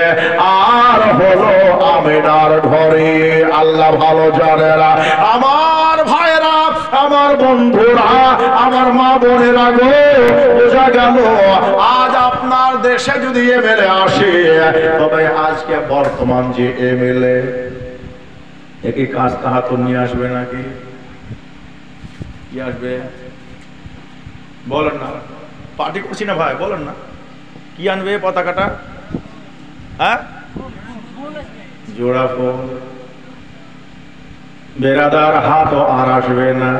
আর হলো আমিনার ঘরে। আল্লাহ ভালো জানেন। আমার ভাইরা, আমার বন্ধুরা, আমার মা বোনেরা গো, বোঝা গেল আজ আপনার দেশে যদি এমএলএ আসে, তবে আজকে বর্তমান যে এমএলএ, একই কাজ তাহাত নিয়ে আসবে নাকি? কি আসবে বলেন না? পার্টি করছি না ভাই, বলেন না কি আনবে পতাকাটা? হ্যাঁ, জোড়া ফুল। বেরাদার হাত আর আসবে না।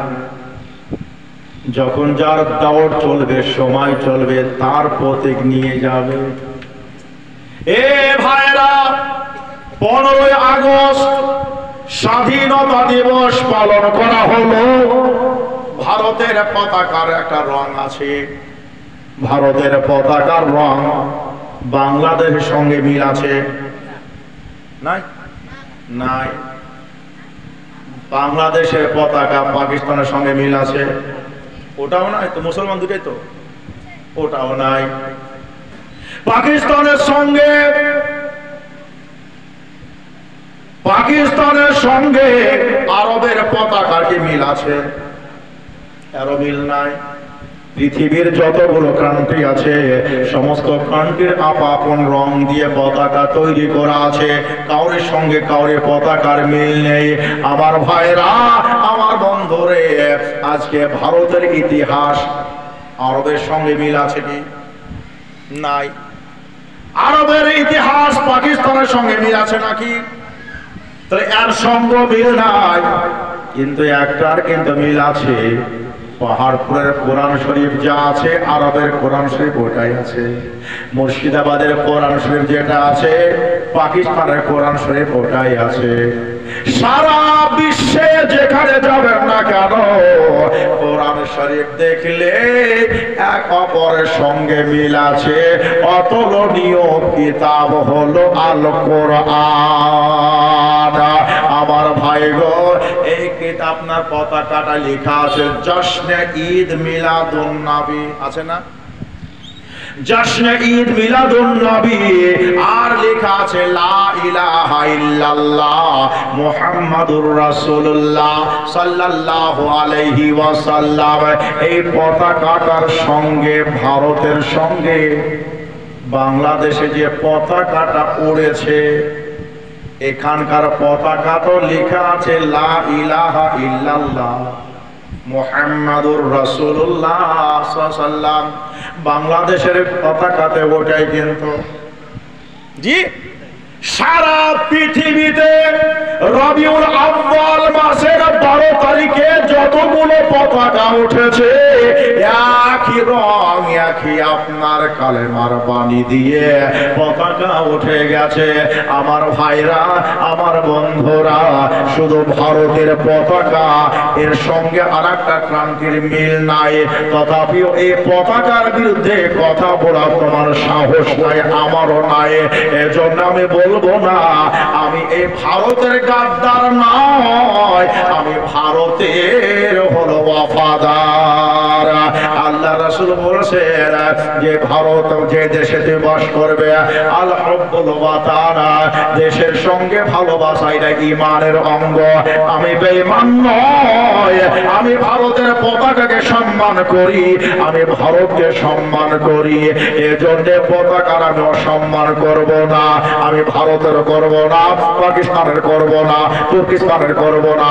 যখন যার দৌড় চলবে, সময় চলবে, তার প্রতীক নিয়ে যাবে। এ ভাইরা, 15ই আগস্ট স্বাধীনতা দিবস পালন করা হলো। ভারতের পতাকার একটা রং আছে, ভারতের পতাকার রং বাংলাদেশের সঙ্গে মিল আছে? নাই নাই। বাংলাদেশের পতাকা পাকিস্তানের সঙ্গে মিল আছে? ওটাও নাই তো, মুসলমান দুটাই তো, ওটাও নাই। পাকিস্তানের সঙ্গে আরবের পতাকার কি মিল আছে? এরও মিল নাই। পৃথিবীর যতগুলো কান্ট্রি আছে, সমস্ত কান্ট্রির আপন রং দিয়ে পতাকা তৈরি করা আছে, কাউরের সঙ্গে কাউরের পতাকার মিল নেই। আমার ভাইরা, আমার বন্ধুরে, আজকে ভারতের ইতিহাস আরবের সঙ্গে মিল আছে কি? নাই। আরবের ইতিহাস পাকিস্তানের সঙ্গে মিল আছে নাকি? তাহলে এর সঙ্গে মিল নাই, কিন্তু একটার কিন্তু মিল আছে। পাহাড়পুরের কোরআন শরীফ যা আছে, আরবের কোরআন শরীফ ওটাই আছে। মুর্শিদাবাদের কোরআন শরীফ যেটা আছে, পাকিস্তানের কোরআন শরীফ ওটাই আছে। সারা বিশ্বে যেখানে যাবেন না কেন, কোরআন শরীফ দেখলে এক অপরের সঙ্গে মিল আছে। অতুলনীয় কিতাব হলো আল কোরআন। আমার ভাই গো, এই কিতাব আপনার পতাকাটা লেখা আছে জশ্নে ঈদ মিলাদুন নবী, আছে না? জশ্নে ঈদ মিলাদুন নবী, আর লেখা আছে লা ইলাহা ইল্লাল্লাহ মুহাম্মাদুর রাসূলুল্লাহ সাল্লাল্লাহু আলাইহি ওয়াসাল্লাম। এই পতাকাটার সঙ্গে, ভারতের সঙ্গে বাংলাদেশে যে পতাকাটা উড়েছে, এখানকার পতাকা তো লেখা আছে লা ইলাহা ইল্লাল্লাহ মুহাম্মাদুর রাসূলুল্লাহ সাল্লাল্লাহু আলাইহি ওয়াসাল্লাম। বাংলাদেশের পতাকাতে ওটাই কিন্তু জি সারা পৃথিবীতে রবিউল আউয়াল মাসের 12 তারিখে যতগুলো পতাকা উঠেছে একই রং, একই আপনার কালেমার বাণী দিয়ে পতাকা উঠে গেছে। আমার ভাইরা, আমার বন্ধুরা, শুধু ভারতের পতাকা, এর সঙ্গে আরেকটা ক্রান্তির মিল নাই, তথাপিও এই পতাকার বিরুদ্ধে কথা বলা তোমার সাহস নাই, আমারও নাই। এজন্য আমি বলবো না আমি এই ভারতের গাদ্দার নয়, আমি ভারতের হলো ওয়াফাদার। আল্লাহ রাসূল বলেছেন যে ভারত যে দেশেতে বাস করবে, আল হুব্বুল ওয়াতান, দেশের সঙ্গে ভালোবাসা এটা ঈমানের অঙ্গ। আমি বেঈমান নয়, আমি ভারতের পতাকাকে সম্মান করি, আমি ভারতকে সম্মান করি। এজন্য পতাকার আমি অসম্মান করব না, আমি ভারতের করব না, পাকিস্তানের করব না, তুর্কিস্তানের করব না।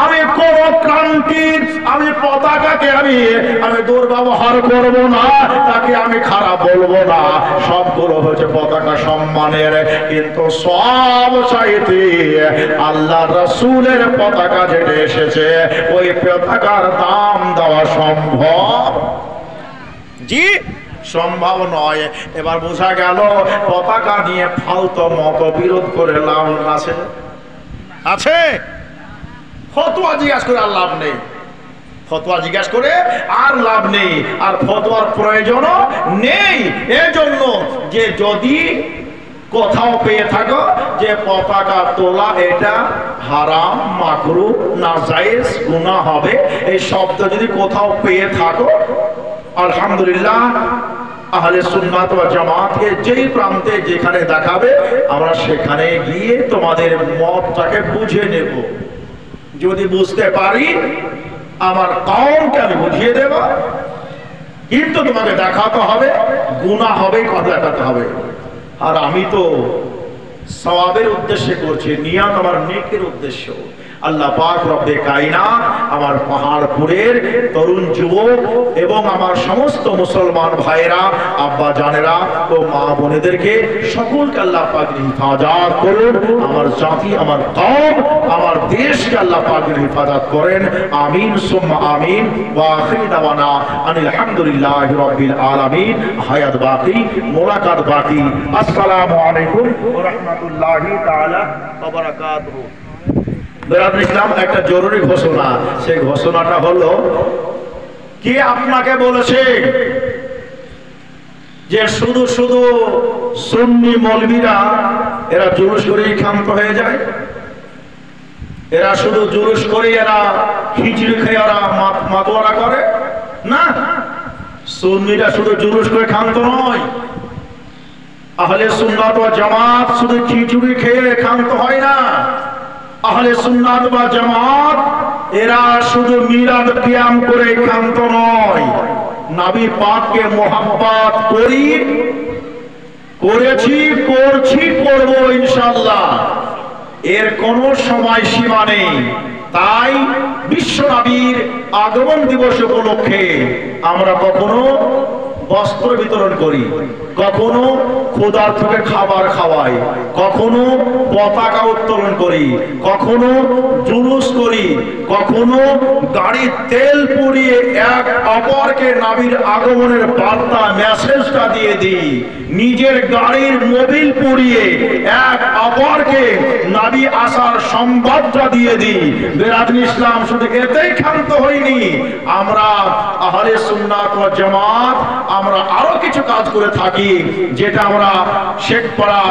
আমি কোন ক্রান্তির আমি পতাকাকে আমি দুর্ব্যবহার করব না, তাকে আমি খারাপ বলবো না। সবগুলো হচ্ছে পতাকা সম্মানের, কিন্তু সব চাইতে আল্লাহ রাসূলের পতাকা যেটা এসেছে ওই পতাকার দাম দেওয়া সম্ভব জি সম্ভব নয়। এবার বোঝা গেল পতাকা নিয়ে ফালতু মতবিরোধ করে লাভ আছে আছে ফতোয়া জিজ্ঞাসা করে আর লাভ নেই, ফতোয়া জিজ্ঞাসা করে আর লাভ নেই, আর ফতোয়ার প্রয়োজনও নেই। এজন্য যে যদি কোথাও পেয়ে থাকো যে পতাকা তোলা এটা হারাম, মাকরুহ, নাজায়েজ, গুনাহ হবে, এই শব্দ যদি কোথাও পেয়ে থাকো, আলহামদুলিল্লাহ আহলে সুন্নাত ওয়াল জামাতকে যেই প্রান্তে যেখানে দেখাবে আমরা সেখানে গিয়ে তোমাদের মতটাকে বুঝে নেব। যদি বুঝতে পারি আমার কওমকে আমি বুঝিয়ে দেব, কিন্তু তোমাকে দেখাতে হবে, গুনাহ হবে, কথা দেখাতে হবে। আর আমি তো সওয়াবের উদ্দেশ্যে করছি, নিয়ত আমার নেকের উদ্দেশ্য। আল্লাহ পাক রব্বে কায়নাত আমার পাহাড়পুরের তরুণ যুবক এবং আমার সমস্ত মুসলমান ভাইরা, আব্বা জানেরা ও মা বোনেদেরকে সকলকে আল্লাহ পাক হিফাজত করুন। আমার জাতি, আমার কওম, আমার দেশকে আল্লাহ পাক হিফাজত করেন। আমিন সুম্মা আমিন। ওয়া আখিরু দাওয়ানা আনিল হামদুলিল্লাহি রাব্বিল আলামিন। হায়াত বাকি, মোলাকাত বাকি। আসসালামু আলাইকুম ওয়া রাহমাতুল্লাহি তাআলা ওয়া বারাকাতুহু। বেরাদর ইসলাম, একটা জরুরি ঘোষণা, সেই ঘোষণাটা হলো কে আপনাকে বলেছে যে শুধু শুধু সুন্নি মৌলবীরা এরা জুলুস করেই ক্ষান্ত হয়ে যায়, এরা শুধু জুলুস করে এরা খিচুড়ি খেয়ে এরা মাতোয়ারা করে না। সুন্নিরা শুধু জুলুস করে ক্ষান্ত নয়, আহলে সুন্নাত ওয়াল জামাত শুধু খিচুড়ি খেয়ে ক্ষান্ত হয় না। আহলে সুন্নাত ওয়াল জামাত এরা শুধু মিলাদ কিয়াম করে ক্ষান্ত নয়, নবী পাককে মুহাব্বত করি, করেছি, করছি, করব ইনশাআল্লাহ। এর কোনো সময়সীমা নেই। তাই বিশ্ব নবীর আগমন দিবস উপলক্ষে আমরা কখনো বস্ত্র বিতরণ করি, কখনো ক্ষুধার্তকে খাবার খাওয়াই, কখনো পতাকা উত্তোলন করি, কখনো জুলুস করি, কখনো গাড়ির তেল পুড়িয়ে এক অপরকে নবীর আগমনের বার্তা মেসেজটা দিয়ে দিই, নিজের গাড়ির মোবিল পুড়িয়ে এক অপরকে নবী আসার সংবাদটা দিয়ে দিই। বেরাদর ইসলাম, শুধু এতেই ক্ষান্ত হইনি, আমরা আহলে সুন্নাত ওয়াল জামাত আমরা আরো কিছু কাজ করে থাকি, যেটা আমরা শেখপাড়া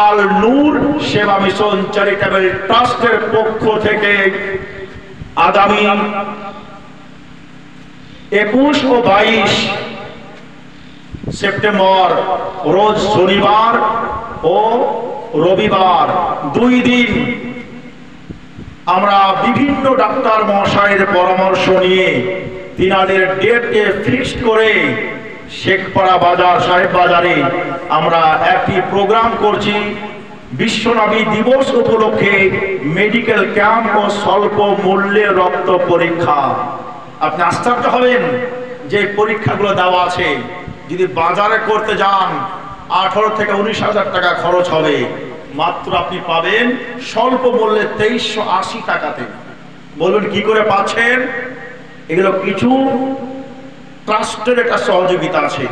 আল নূর সেবা মিশন চ্যারিটেবল ট্রাস্টের পক্ষ থেকে আগামী 21 ও 22 সেপ্টেম্বর রোজ শনিবার ও রবিবার 2 দিন আমরা বিভিন্ন ডাক্তার মহাশয়ের পরামর্শ নিয়ে তিনাদের ডেটকে ফিক্সড করে শেখপাড়া বাজার সাহেব বাজারে আমরা একটি প্রোগ্রাম করছি। বিশ্বনবী দিবস উপলক্ষে মেডিকেল ক্যাম্প ও স্বল্প মূল্যে রক্ত পরীক্ষা। আপনি আশ্চর্য হবেন যে পরীক্ষাগুলো দেওয়া আছে, যদি বাজারে করতে যান 18 থেকে 19,000 টাকা খরচ হবে, মাত্র আপনি পাবেন স্বল্প মূল্যে 2380 টাকাতে। বলুন কি করে পাচ্ছেন? এগুলো কিছু ট্রাস্টের একটা সহযোগিতা আছে,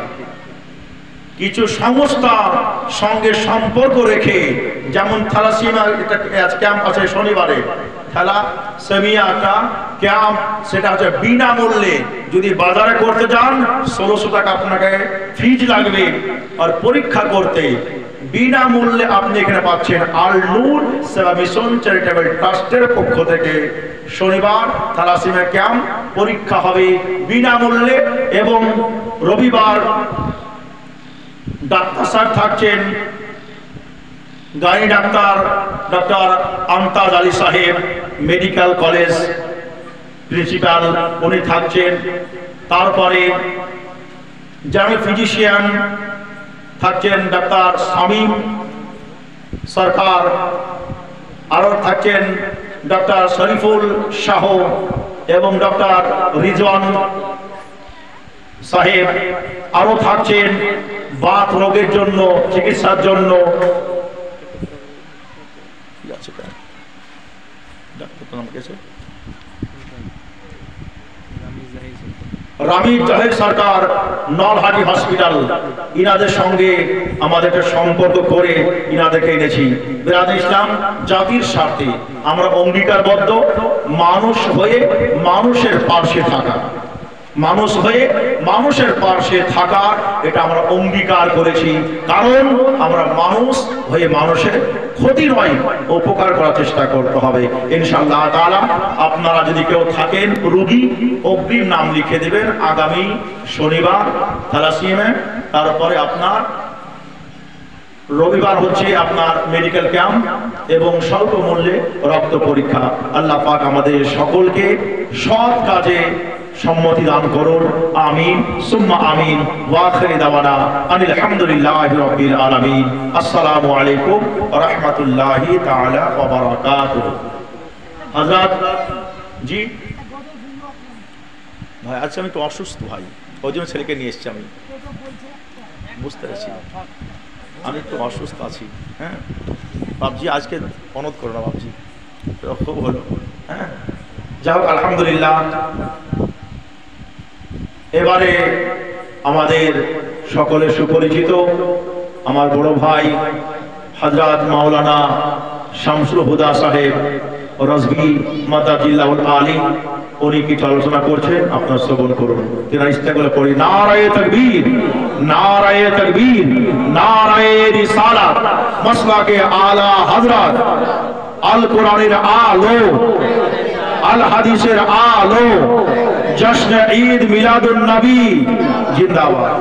কিছু সংস্থার সঙ্গে সম্পর্ক রেখে, যেমন থ্যালাসেমিয়া একটা ক্যাম্প আছে শনিবারে, থ্যালাসেমিয়া একটা ক্যাম্প, সেটা হচ্ছে বিনামূল্যে। যদি বাজারে করতে যান 1600 টাকা আপনাকে ফিজ লাগবে, আর পরীক্ষা করতে বিনামূল্যে আপনি এখানে পাচ্ছেন। আল নূর সেবা মিশন চ্যারিটেবল ট্রাস্টের পক্ষ থেকে শনিবার থ্যালাসেমিয়া ক্যাম্প পরীক্ষা হবে বিনামূল্যে, এবং রবিবার ডাক্তার সাহেব থাকছেন, গাইনি ডাক্তার ডক্টর আমতাজ আলী সাহেব, মেডিকেল কলেজ প্রিন্সিপাল, উনি থাকছেন। তারপরে জেনারেল ফিজিশিয়ান থাকছেন ডাক্তার শামীম সরকার, আরো থাকছেন ডক্টর শরীফুল শাহ এবং ডক্টর রিজওয়ান সাহেব, আরো থাকছেন বাত রোগের জন্য চিকিৎসার জন্য রামিজ জাহিদ সরকার, নলহাটি হসপিটাল। ইনাদের সঙ্গে আমাদের একটা সম্পর্ক করে ইনাদেরকে এনেছি। বিরাদর ইসলাম, জাতির স্বার্থে আমরা অঙ্গীকারবদ্ধ মানুষ হয়ে মানুষের পাশে থাকা, মানুষ হয়ে মানুষের পাশে থাকার এটা আমরা অঙ্গীকার করেছি। কারণ আমরা মানুষ হয়ে মানুষের ক্ষতি নয়, উপকার করার চেষ্টা করতে হবে ইনশাআল্লাহ তাআলা। আপনারা যদি কেউ থাকেন রোগী, অগ্রিম নাম লিখে দেবেন। আগামী শনিবার থ্যালাসেমিয়া, তারপরে আপনার রবিবার হচ্ছে আপনার মেডিকেল ক্যাম্প এবং স্বল্প মূল্যে রক্ত পরীক্ষা। আল্লাহ পাক আমাদের সকলকে সৎ কাজে সম্মতি দান করুন। আমিন সুম্মা আমিন। ওয়া আখিরু দাওয়ানা আনিল হামদুলিল্লাহি রাব্বিল আলামিন। আসসালামু আলাইকুম ওয়া রাহমাতুল্লাহি তাআলা ওয়া বারাকাতুহু। হযরত জি ভাই, আচ্ছা আমি তো অসুস্থ ভাই, ওই জন্য ছেলেকে নিয়ে এসেছি। আমি বুঝতে পারছি, আমি একটু অসুস্থ আছি। হ্যাঁ বাবজি, আজকে অনুরোধ করো না বাবজি, খুব হলো। হ্যাঁ যাই হোক, আলহামদুলিল্লাহ। এবারে আমাদের সকলের সুপরিচিত আমার বড় ভাই হযরত মাওলানা শামসুল হুদা সাহেব রাজবি মাদাজিল্লাহুল আলী, উনি কিছু আলোচনা করছেন, আপনারা শ্রবণ করুন। তিনি ইস্তেগফার পড়ি, নারায়ে তাকবীর, নারায়ে তাকবীর, নারায়ে রিসালাত, মাসলাকে আলা হযরত, আল কোরআনের আলো, আল হাদিসের আলো, জশ্ন ঈদ মিলাদুন নবী জিন্দাবাদ।